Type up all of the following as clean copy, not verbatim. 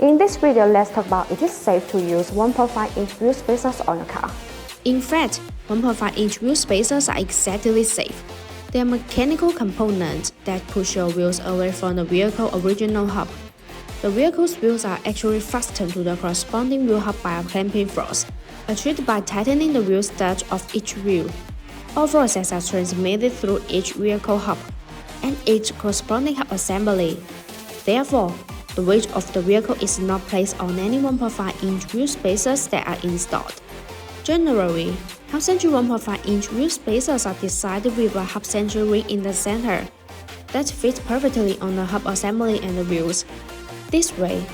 In this video, let's talk about it is safe to use 1.5-inch wheel spacers on your car. In fact, 1.5-inch wheel spacers are exactly safe. They are mechanical components that push your wheels away from the vehicle's original hub. The vehicle's wheels are actually fastened to the corresponding wheel hub by a clamping force, achieved by tightening the wheel stud of each wheel. All forces are transmitted through each vehicle hub and each corresponding hub assembly. Therefore, the weight of the vehicle is not placed on any 1.5-inch wheel spacers that are installed. Generally, half-century 1.5-inch wheel spacers are designed with a half-century ring in the center that fits perfectly on the hub assembly and the wheels. This way,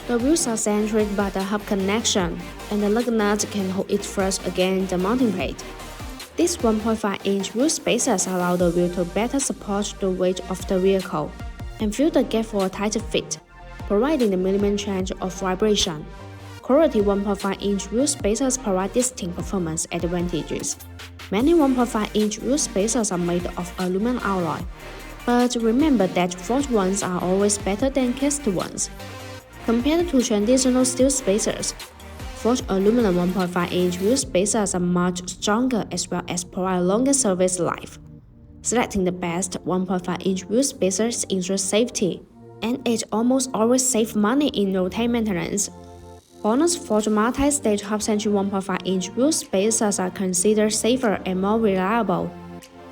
the wheels are centered by the hub connection, and the lug nut can hold it flush against the mounting plate. These 1.5-inch wheel spacers allow the wheel to better support the weight of the vehicle and fill the gap for a tighter fit, providing the minimum chance of vibration. Quality 1.5-inch wheel spacers provide distinct performance advantages. Many 1.5-inch wheel spacers are made of aluminum alloy, but remember that forged ones are always better than cast ones. Compared to traditional steel spacers, forged aluminum 1.5-inch wheel spacers are much stronger as well as provide longer service life. Selecting the best 1.5-inch wheel spacers ensures safety, and it almost always saves money in routine maintenance. BONOSS forged multi-stage half-century 1.5-inch wheel spacers are considered safer and more reliable.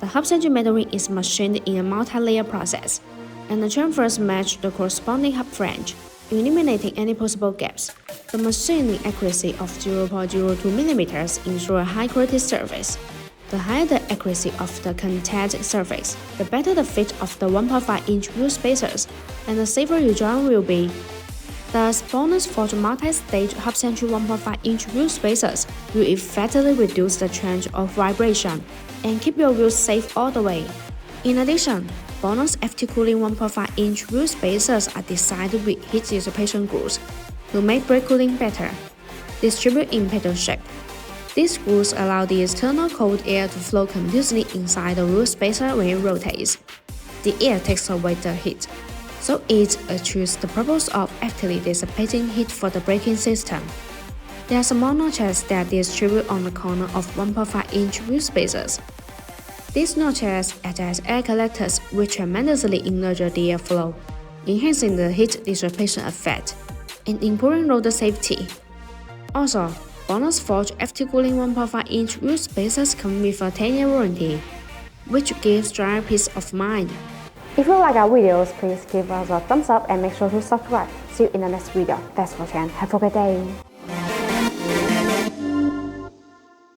The half-century metal ring is machined in a multi-layer process, and the chamfers match the corresponding hub flange, eliminating any possible gaps. The machining accuracy of 0.02 mm ensures high-quality surface. The higher the accuracy of the contact surface, the better the fit of the 1.5-inch wheel spacers, and the safer your journey will be. Thus, BONOSS forged multi-stage half-century 1.5-inch wheel spacers will effectively reduce the chance of vibration and keep your wheels safe all the way. In addition, BONOSS FT cooling 1.5-inch wheel spacers are designed with heat dissipation grooves to make brake cooling better, distribute in pedal shape. These grooves allow the external cold air to flow continuously inside the wheel spacer when it rotates. The air takes away the heat, so it achieves the purpose of actively dissipating heat for the braking system. There are small notches that distribute on the corner of 1.5-inch wheel spacers. These notches act as air collectors which tremendously enlarge the airflow, enhancing the heat dissipation effect and improving road safety. Also, BONOSS forged FT cooling 1.5-inch wheel spacers come with a 10-year warranty, which gives driver peace of mind. If you like our videos, please give us a thumbs up and make sure to subscribe. See you in the next video. Thanks for watching. Have a great day.